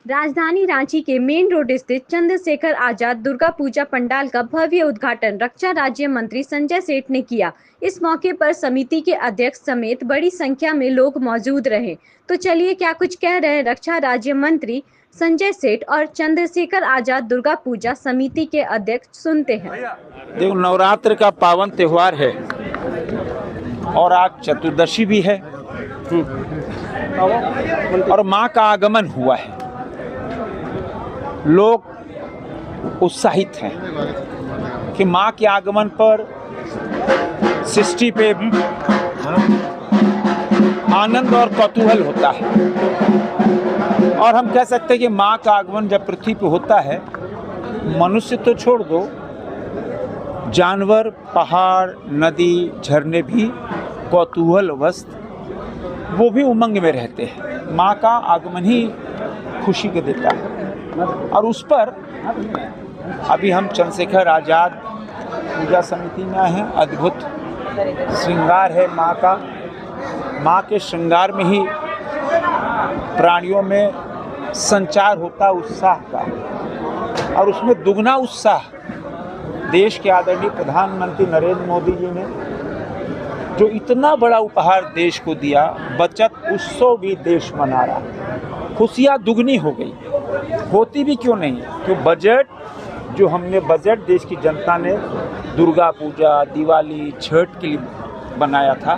राजधानी रांची के main road स्थित चंद्रशेखर आजाद दुर्गा पूजा पंडाल का भव्य उद्घाटन रक्षा राज्य मंत्री संजय सेठ ने किया। इस मौके पर समिति के अध्यक्ष समेत बड़ी संख्या में लोग मौजूद रहे। तो चलिए क्या कुछ कह रहे रक्षा राज्य मंत्री संजय सेठ और चंद्रशेखर आजाद दुर्गा पूजा समिति के अध्यक्ष, सुनते हैं। देखो, नवरात्र का पावन त्योहार है और आज चतुर्दशी भी है और माँ का आगमन हुआ है। लोग उत्साहित हैं कि माँ के आगमन पर सृष्टि पे आनंद और कौतूहल होता है। और हम कह सकते हैं कि माँ का आगमन जब पृथ्वी पे होता है, मनुष्य तो छोड़ दो, जानवर, पहाड़, नदी, झरने भी कौतूहलवश वो भी उमंग में रहते हैं। माँ का आगमन ही खुशी के देता है। और उस पर अभी हम चंद्रशेखर आजाद पूजा समिति में आए हैं। अद्भुत श्रृंगार है माँ का। माँ के श्रृंगार में ही प्राणियों में संचार होता उत्साह का, और उसमें दुगना उत्साह देश के आदरणीय प्रधानमंत्री नरेंद्र मोदी जी ने जो इतना बड़ा उपहार देश को दिया। बचत उत्सव भी देश मना रहा है। खुशियाँ दुगनी हो गई। होती भी क्यों नहीं, क्यों बजट जो हमने बजट देश की जनता ने दुर्गा पूजा, दिवाली, छठ के लिए बनाया था,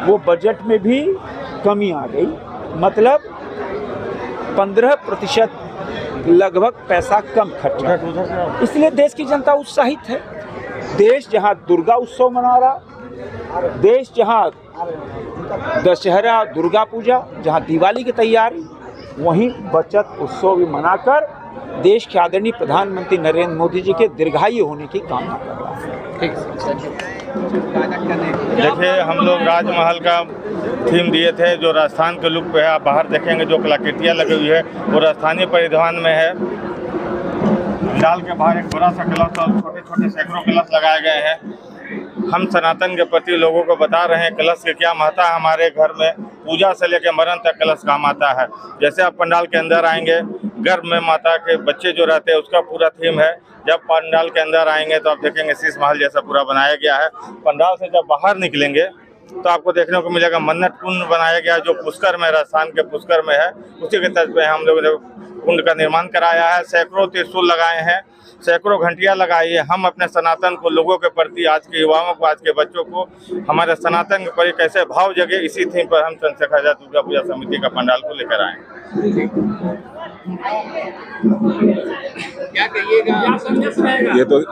वो बजट में भी कमी आ गई। मतलब 15% लगभग पैसा कम खर्च हुआ। इसलिए देश की जनता उत्साहित है। देश जहां दुर्गा उत्सव मना रहा, देश जहां दशहरा, दुर्गा पूजा, जहां दिवाली की तैयारी, वहीं बचत उत्सव भी मनाकर देश के आदरणीय प्रधानमंत्री नरेंद्र मोदी जी के दीर्घायु होने की कामना कर रहा है। देखिए, हम लोग राजमहल का थीम दिए थे जो राजस्थान के लुक पे है। आप बाहर देखेंगे जो कलाकृतियाँ लगी हुई है वो राजस्थानी परिधान में है। डाल के बाहर एक बड़ा सा कलश और छोटे छोटे सैकड़ों कलश लगाए गए हैं। हम सनातन के प्रति लोगों को बता रहे हैं कलश की क्या महत्ता है। हमारे घर में पूजा से लेकर मरण तक कलश काम आता है। जैसे आप पंडाल के अंदर आएंगे, गर्भ में माता के बच्चे जो रहते हैं उसका पूरा थीम है। जब पंडाल के अंदर आएंगे तो आप देखेंगे शीश महल जैसा पूरा बनाया गया है। पंडाल से जब बाहर निकलेंगे तो आपको देखने को मिलेगा मन्नत कुंड बनाया गया जो पुष्कर में, राजस्थान के पुष्कर में है। उसी के तर्ज पे हम लोगों ने कुंड का निर्माण कराया है। सैकड़ों त्रिशूल लगाए हैं, सैकड़ों घंटियां लगाई है। हम अपने सनातन को, लोगों के प्रति, आज के युवाओं को, आज के बच्चों को हमारे सनातन के प्रति कैसे भाव जगे, इसी थीम पर हम चंद्रशेखर आजाद दुर्गा पूजा समिति का पंडाल को लेकर आए। क्या कहिएगा?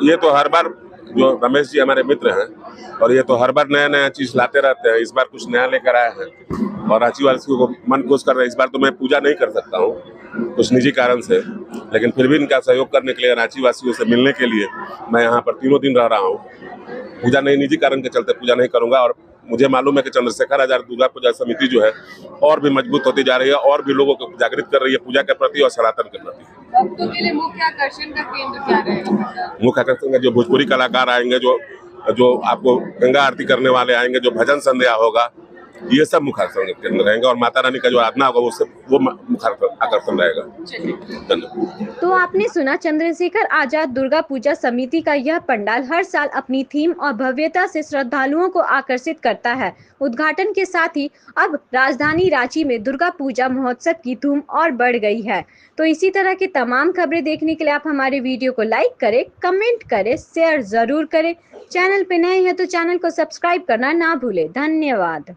ये तो हर बार जो रमेश जी हमारे मित्र हैं और ये तो हर बार नया नया चीज लाते रहते हैं। इस बार कुछ नया लेकर आए हैं और रांची वासियों को मन खुश कर रहे हैं। इस बार तो मैं पूजा नहीं कर सकता हूँ कुछ निजी कारण से, लेकिन फिर भी इनका सहयोग करने के लिए, रांची वासियों से मिलने के लिए मैं यहाँ पर 3 दिन रह रहा हूँ। पूजा नहीं, निजी कारण के चलते पूजा नहीं करूँगा। और मुझे मालूम है कि चंद्रशेखर आजाद दुर्गा पूजा समिति जो है और भी मजबूत होती जा रही है और भी लोगों को जागृत कर रही है पूजा के प्रति और सनातन के प्रति। भक्तों के लिए मुख्य आकर्षण का केंद्र क्या रहेगा? मुख्य आकर्षण का जो भोजपुरी कलाकार आएंगे, जो आपको गंगा आरती करने वाले आएंगे, जो भजन संध्या होगा, ये सब मुख्य आकर्षण केंद्र रहेंगे। और माता रानी का जो आराधना होगा वो मुख्य आकर्षण रहेगा। धन्यवाद। तो आपने सुना चंद्रशेखर आजाद दुर्गा पूजा समिति का यह पंडाल हर साल अपनी थीम और भव्यता से श्रद्धालुओं को आकर्षित करता है। उद्घाटन के साथ ही अब राजधानी रांची में दुर्गा पूजा महोत्सव की धूम और बढ़ गई है। तो इसी तरह की तमाम खबरें देखने के लिए आप हमारे वीडियो को लाइक करें, कमेंट करें, शेयर जरूर करें। चैनल पे नए हैं तो चैनल को सब्सक्राइब करना ना भूलें। धन्यवाद।